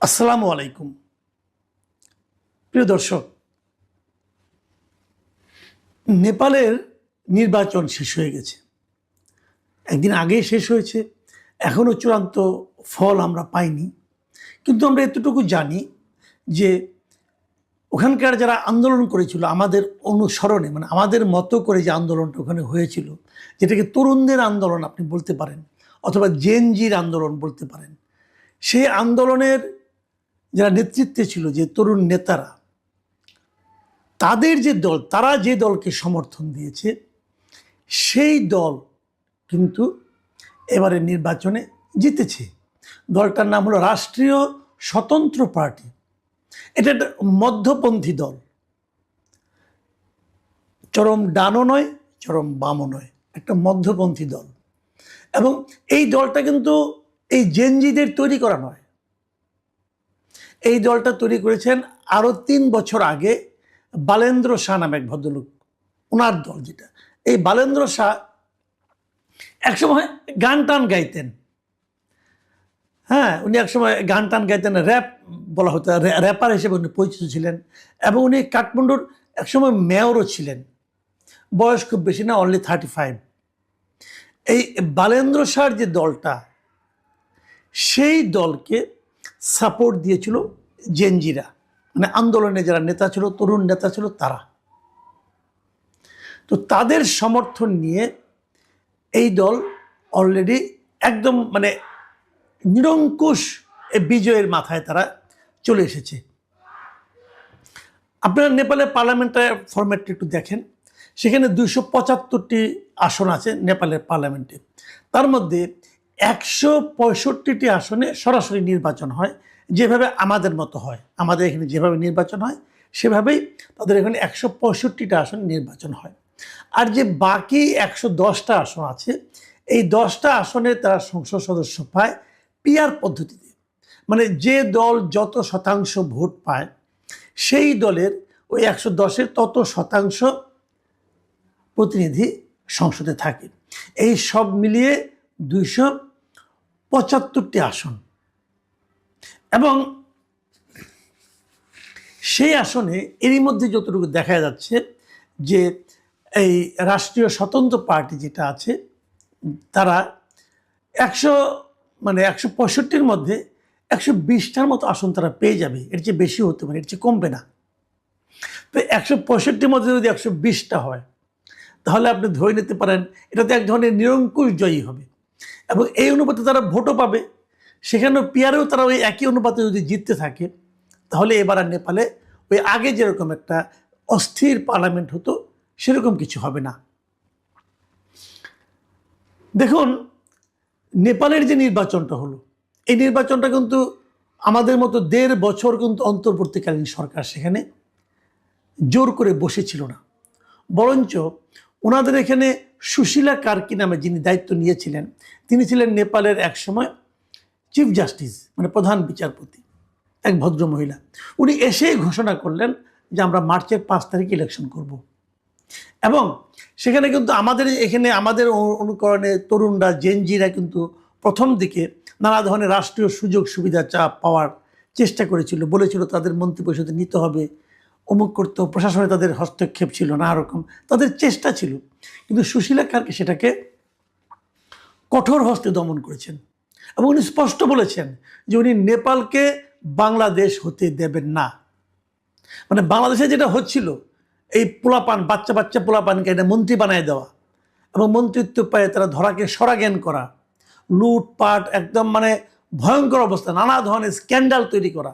আসসালামু আলাইকুম প্রিয় দর্শক। নেপালের নির্বাচন শেষ হয়ে গেছে, একদিন আগেই শেষ হয়েছে। এখনও চূড়ান্ত ফল আমরা পাইনি, কিন্তু আমরা এতটুকু জানি যে ওখানকার যারা আন্দোলন করেছিল আমাদের অনুসরণে, মানে আমাদের মতো করে যে আন্দোলনটা ওখানে হয়েছিল, যেটাকে তরুণদের আন্দোলন আপনি বলতে পারেন অথবা জেনজির আন্দোলন বলতে পারেন, সেই আন্দোলনের যারা নেতৃত্বে ছিল, যে তরুণ নেতারা, তাদের যে দল, তারা যে দলকে সমর্থন দিয়েছে, সেই দল কিন্তু এবারে নির্বাচনে জিতেছে। দলটার নাম হলো রাষ্ট্রীয় স্বতন্ত্র পার্টি। এটা একটা মধ্যপন্থী দল, চরম ডানও নয়, চরম বামও নয়, একটা মধ্যপন্থী দল। এবং এই দলটা কিন্তু এই জেনজিদের তৈরি করা নয়, এই দলটা তৈরি করেছেন আরও 3 বছর আগে বালেন্দ্র শাহ নামে এক ভদ্রলোক, ওনার দল যেটা। এই বালেন্দ্র শাহ একসময় গান টান গাইতেন। হ্যাঁ, উনি একসময় গান টান গাইতেন, র্যাপ বলা হতো, র্যাপার হিসেবে উনি পরিচিত ছিলেন। এবং উনি কাঠমান্ডুর একসময় মেয়রও ছিলেন। বয়স খুব বেশি না, অনলি 35। এই বালেন্দ্র শাহর যে দলটা, সেই দলকে সাপোর্ট দিয়েছিল জেনজিরা, মানে আন্দোলনে যারা নেতা ছিল, তরুণ নেতা ছিল, তারা। তো তাদের সমর্থন নিয়ে এই দল অলরেডি একদম মানে নিরঙ্কুশ বিজয়ের মাথায় তারা চলে এসেছে। আপনারা নেপালের পার্লামেন্টের ফরম্যাটটা একটু দেখেন, সেখানে 275টি আসন আছে নেপালের পার্লামেন্টে। তার মধ্যে 165টি আসনে সরাসরি নির্বাচন হয়, যেভাবে আমাদের মতো হয়। আমাদের এখানে যেভাবে নির্বাচন হয় সেভাবেই তাদের এখানে 165টা আসন নির্বাচন হয়। আর যে বাকি 110টা আসন আছে, এই 10টা আসনে তারা সংসদ সদস্য পায় পিআর পদ্ধতিতে। মানে যে দল যত শতাংশ ভোট পায়, সেই দলের ওই 110-এর তত শতাংশ প্রতিনিধি সংসদে থাকে। এই সব মিলিয়ে 275টি আসন। এবং সেই আসনে এরই মধ্যে যতটুকু দেখা যাচ্ছে যে এই রাষ্ট্রীয় স্বতন্ত্র পার্টি যেটা আছে, তারা 165টির মধ্যে 120টার মতো আসন তারা পেয়ে যাবে। এর চেয়ে বেশি হতে পারে, এর চেয়ে কমবে না। তো 165টির মধ্যে যদি 120টা হয়, তাহলে আপনি ধরে নিতে পারেন এটাতে এক ধরনের নিরঙ্কুশ জয়ী হবে। এবং এই অনুপাতে তারা ভোটও পাবে। সেখানেও পিয়ারেও তারা ওই একই অনুপাতে যদি জিততে থাকে, তাহলে এবার আর নেপালে ওই আগে যেরকম একটা অস্থির পার্লামেন্ট হতো, সেরকম কিছু হবে না। দেখুন, নেপালের যে নির্বাচনটা হলো, এই নির্বাচনটা কিন্তু আমাদের মতো 1.5 বছর কিন্তু অন্তর্বর্তীকালীন সরকার সেখানে জোর করে বসেছিল না। বরঞ্চ ওনাদের এখানে সুশীলা কার্কি নামে যিনি দায়িত্ব নিয়েছিলেন, তিনি ছিলেন নেপালের একসময় চিফ জাস্টিস, মানে প্রধান বিচারপতি, এক ভদ্র মহিলা। উনি এসেই ঘোষণা করলেন যে আমরা মার্চের 5 তারিখ ইলেকশন করব। এবং সেখানে কিন্তু আমাদের এখানে আমাদের অনুকরণে তরুণরা, জেনজিরা কিন্তু প্রথম দিকে নানা ধরনের রাষ্ট্রীয় সুযোগ সুবিধা পাওয়ার চেষ্টা করেছিল, বলেছিল তাদের মন্ত্রিপরিষদে নিতে হবে, অমুক করতে, প্রশাসনে তাদের হস্তক্ষেপ ছিল, নানা রকম তাদের চেষ্টা ছিল। কিন্তু সুশীলা কার্কি সেটাকে কঠোর হস্তে দমন করেছেন। এবং উনি স্পষ্ট বলেছেন যে উনি নেপালকে বাংলাদেশ হতে দেবেন না। মানে বাংলাদেশে যেটা হচ্ছিল, এই পোলাপান, বাচ্চা বাচ্চা পোলাপানকে এটা মন্ত্রী বানায় দেওয়া এবং মন্ত্রিত্ব পায়ে তারা ধরাকে সরাজ্ঞান করা, লুটপাট, একদম মানে ভয়ঙ্কর অবস্থা, নানা ধরনের স্ক্যান্ডাল তৈরি করা,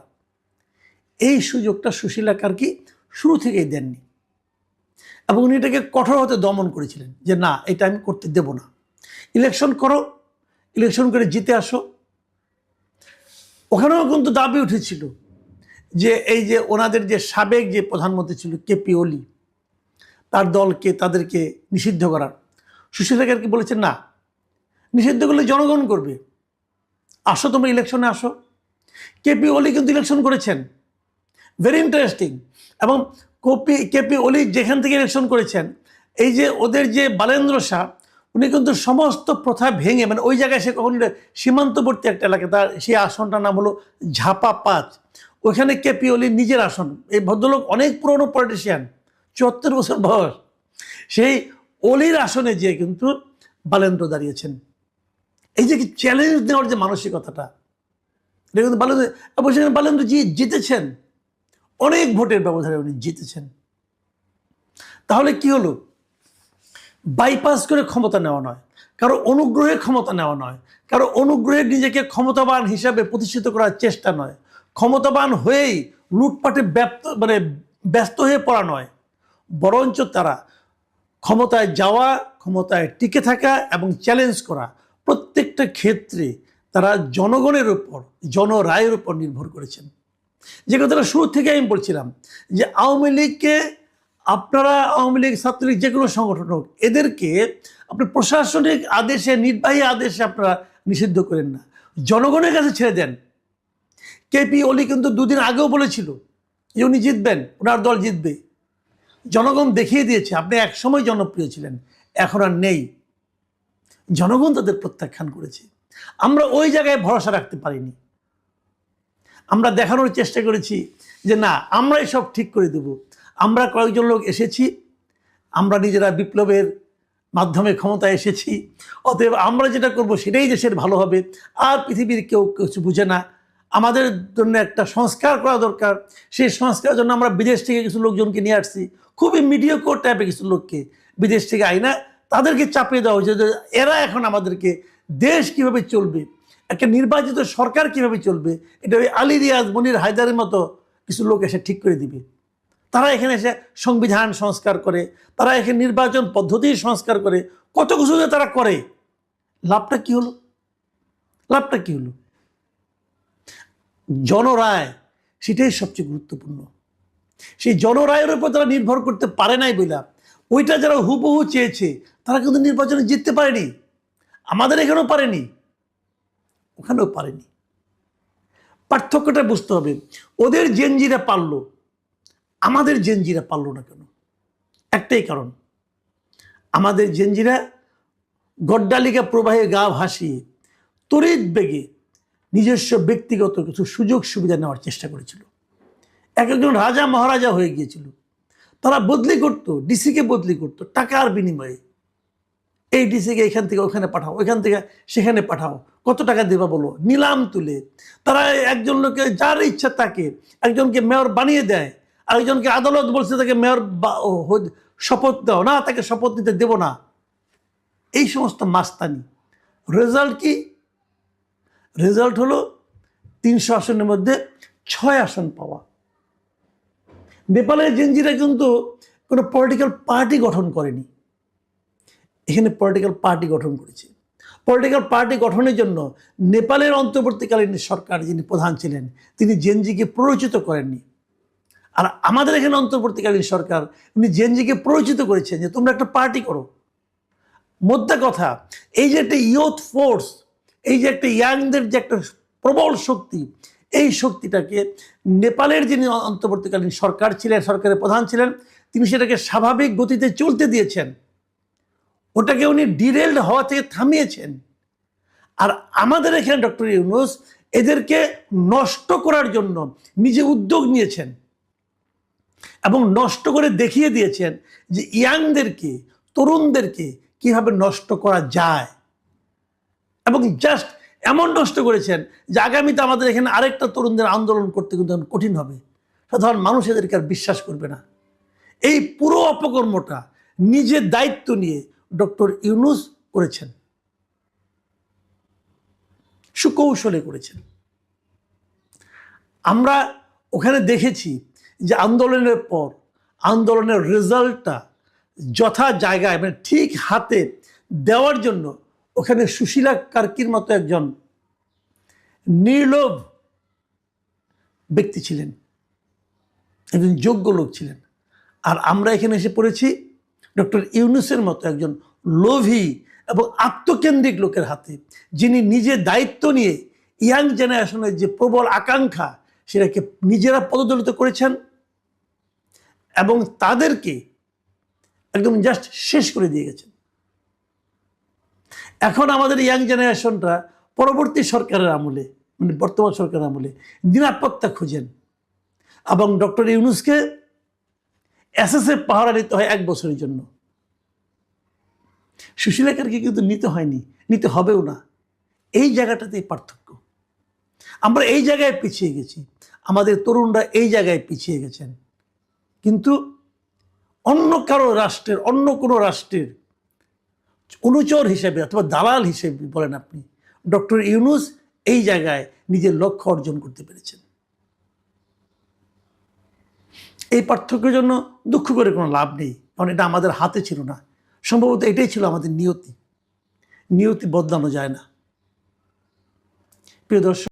এই সুযোগটা সুশীলা কার্কি শুরু থেকেই দেননি। এবং উনি এটাকে কঠোর হতে দমন করেছিলেন যে না, এটা আমি করতে দেব না, ইলেকশন করো, ইলেকশন করে জিতে আসো। ওখানেও কিন্তু দাবি উঠেছিল যে এই যে ওনাদের যে সাবেক যে প্রধানমন্ত্রী ছিল কেপি ওলি, তার দলকে, তাদেরকে নিষিদ্ধ করার। সুশীলা কার্কি বলেছেন না, নিষিদ্ধ করলে জনগণ করবে, আসো তোমরা ইলেকশনে আসো। কেপি ওলি কিন্তু ইলেকশন করেছেন, ভেরি ইন্টারেস্টিং। এবং কেপি ওলি যেখান থেকে ইলেকশন করেছেন, এই যে ওদের যে বালেন্দ্র শাহ, উনি কিন্তু সমস্ত প্রথা ভেঙে, মানে ওই জায়গায় সে কখন সীমান্তবর্তী একটা এলাকা, তার সেই আসনটার নাম হলো ঝাপা 5, ওইখানে কেপি ওলির নিজের আসন। এই ভদ্রলোক অনেক পুরনো পলিটিশিয়ান, 74 বছর বয়স, সেই অলির আসনে যে কিন্তু বালেন্দ্র দাঁড়িয়েছেন। এই যে চ্যালেঞ্জ নেওয়ার যে মানসিকতাটা, এটা কিন্তু বালেন্দ্র জিতেছেন, অনেক ভোটের ব্যবধানে উনি জিতেছেন। তাহলে কি হলো? বাইপাস করে ক্ষমতা নেওয়া নয়, কারো অনুগ্রহে ক্ষমতা নেওয়া নয়, কারো অনুগ্রহে নিজেকে ক্ষমতাবান হিসাবে প্রতিষ্ঠিত করার চেষ্টা নয়, ক্ষমতাবান হয়েই লুটপাটে ব্যস্ত হয়ে পড়া নয়, বরঞ্চ তারা ক্ষমতায় যাওয়া, ক্ষমতায় টিকে থাকা এবং চ্যালেঞ্জ করা, প্রত্যেকটা ক্ষেত্রে তারা জনগণের উপর, জনরায়ের উপর নির্ভর করেছেন। যে কথাটা শুরু থেকে আমি বলছিলাম যে আওয়ামী লীগকে আপনারা, আওয়ামী লীগ, ছাত্রলীগ, যে কোনো সংগঠন হোক, এদেরকে আপনি প্রশাসনিক আদেশে, নির্বাহী আদেশে আপনারা নিষিদ্ধ করেন না, জনগণের কাছে ছেড়ে দেন। কেপি ওলি কিন্তু দুদিন আগেও বলেছিল যে উনি জিতবেন, ওনার দল জিতবে। জনগণ দেখিয়ে দিয়েছে আপনি একসময় জনপ্রিয় ছিলেন, এখন আর নেই। জনগণ তাদের প্রত্যাখ্যান করেছে। আমরা ওই জায়গায় ভরসা রাখতে পারিনি। আমরা দেখানোর চেষ্টা করেছি যে না, আমরাই সব ঠিক করে দেব। আমরা কয়েকজন লোক এসেছি, আমরা নিজেরা বিপ্লবের মাধ্যমে ক্ষমতায় এসেছি, অতএব আমরা যেটা করব সেটাই দেশের ভালো হবে, আর পৃথিবীর কেউ কিছু বুঝে না, আমাদের জন্য একটা সংস্কার করা দরকার। সেই সংস্কারের জন্য আমরা বিদেশ থেকে কিছু লোকজনকে নিয়ে আসছি, খুবই মিডিওকোর টাইপের কিছু লোককে বিদেশ থেকে আইনা তাদেরকে চাপিয়ে দেওয়া হয়েছে যে এরা এখন আমাদেরকে দেশ কিভাবে চলবে, একটা নির্বাচিত সরকার কিভাবে চলবে, এটা ওই আলী রিয়াজ, মনির হায়দারের মতো কিছু লোক এসে ঠিক করে দিবে। তারা এখানে এসে সংবিধান সংস্কার করে, তারা এখানে নির্বাচন পদ্ধতি সংস্কার করে, কত কিছু তারা করে। লাভটা কি হলো? লাভটা কি হলো? জনরায়, সেটাই সবচেয়ে গুরুত্বপূর্ণ। সেই জনরায়ের উপর তারা নির্ভর করতে পারে নাই বইলা, ওইটা যারা হুবহু চেয়েছে তারা কিন্তু নির্বাচনে জিততে পারেনি। আমাদের এখানেও পারেনি, ওখানেও পারেনি। পার্থক্যটা বুঝতে হবে। ওদের জেনজিরা পারলো, আমাদের জেনজিরা পারলো না কেন? একটাই কারণ, আমাদের জেনজিরা গড্ডালিকা প্রবাহে গা ভাসিয়ে তড়িৎ বেগে নিজস্ব ব্যক্তিগত কিছু সুযোগ সুবিধা নেওয়ার চেষ্টা করেছিল। একজন রাজা মহারাজা হয়ে গিয়েছিল। তারা বদলি করতো, ডিসিকে বদলি করতো টাকার বিনিময়ে। এই ডিসিকে এখান থেকে ওখানে পাঠাও, ওইখান থেকে সেখানে পাঠাও, কত টাকা দেবা বলো, নিলাম তুলে। তারা একজন লোকে যার ইচ্ছা তাকে একজনকে মেয়র বানিয়ে দেয়, আরেকজনকে আদালত বলছে তাকে মেয়র শপথ দাও, না তাকে শপথ নিতে দেব না। এই সমস্ত মাস্তানি। রেজাল্ট কি? রেজাল্ট হলো 300 আসনের মধ্যে 6 আসন পাওয়া। নেপালের জেনজিরা কিন্তু কোনো পলিটিক্যাল পার্টি গঠন করেনি, এখানে পলিটিক্যাল পার্টি গঠন করেছে। পলিটিক্যাল পার্টি গঠনের জন্য নেপালের অন্তর্বর্তীকালীন সরকার যিনি প্রধান ছিলেন তিনি জেনজিকে প্ররোচিত করেননি। আর আমাদের এখানে অন্তর্বর্তীকালীন সরকার উনি জেনজিকে প্ররোচিত করেছেন যে তোমরা একটা পার্টি করো। মোদ্দা কথা, এই যে একটা ইয়ুথ ফোর্স, এই যে একটা ইয়াংদের যে একটা প্রবল শক্তি, এই শক্তিটাকে নেপালের যিনি অন্তর্বর্তীকালীন সরকার ছিলেন, সরকারের প্রধান ছিলেন, তিনি সেটাকে স্বাভাবিক গতিতে চলতে দিয়েছেন, ওটাকে উনি ডিরেলড হওয়া থেকে থামিয়েছেন। আর আমাদের এখানে ডক্টর ইউনূস এদেরকে নষ্ট করার জন্য নিজে উদ্যোগ নিয়েছেন এবং নষ্ট করে দেখিয়ে দিয়েছেন যে ইয়াংদেরকে, তরুণদেরকে কিভাবে নষ্ট করা যায়। এবং জাস্ট এমন নষ্ট করেছেন যে আগামীতে আমাদের এখানে আরেকটা তরুণদের আন্দোলন করতে কিন্তু কঠিন হবে, সাধারণ মানুষ এদেরকে আর বিশ্বাস করবে না। এই পুরো অপকর্মটা নিজের দায়িত্ব নিয়ে ডক্টর ইউনূস করেছেন, সুকৌশলে করেছেন। আমরা ওখানে দেখেছি যে আন্দোলনের পর আন্দোলনের রেজাল্টটা যথা জায়গায়, মানে ঠিক হাতে দেওয়ার জন্য ওখানে সুশীলা কার্কির মতো একজন নির্লোভ ব্যক্তি ছিলেন, একজন যোগ্য লোক ছিলেন। আর আমরা এখানে এসে পড়েছি ডক্টর ইউনূসের মতো একজন লোভী এবং আত্মকেন্দ্রিক লোকের হাতে, যিনি নিজে দায়িত্ব নিয়ে ইয়াং জেনারেশনের যে প্রবল আকাঙ্ক্ষা সেটাকে নিজেরা পদদলিত করেছেন এবং তাদেরকে একদম জাস্ট শেষ করে দিয়ে গেছেন। এখন আমাদের ইয়াং জেনারেশনটা পরবর্তী সরকারের আমলে, মানে বর্তমান সরকারের আমলে নিরাপত্তা খুঁজেন, এবং ডক্টর ইউনূসকে এসএসএফ পাহারা নিতে হয় 1 বছরের জন্য। সুশীলাকে কিন্তু নিতে হয়নি, নিতে হবেও না। এই জায়গাটাতেই পার্থক্য। আমরা এই জায়গায় পিছিয়ে গেছি, আমাদের তরুণরা এই জায়গায় পিছিয়ে গেছেন। কিন্তু অন্য কারো রাষ্ট্রের, অন্য কোনো রাষ্ট্রের অনুচর হিসেবে অথবা দালাল হিসেবে বলেন আপনি, ডক্টর ইউনূস এই জায়গায় নিজের লক্ষ্য অর্জন করতে পেরেছেন। এই পার্থক্যের জন্য দুঃখ করে কোনো লাভ নেই, কারণ এটা আমাদের হাতে ছিল না। সম্ভবত এটাই ছিল আমাদের নিয়তি। নিয়তি বদলানো যায় না। প্রিয় দর্শক।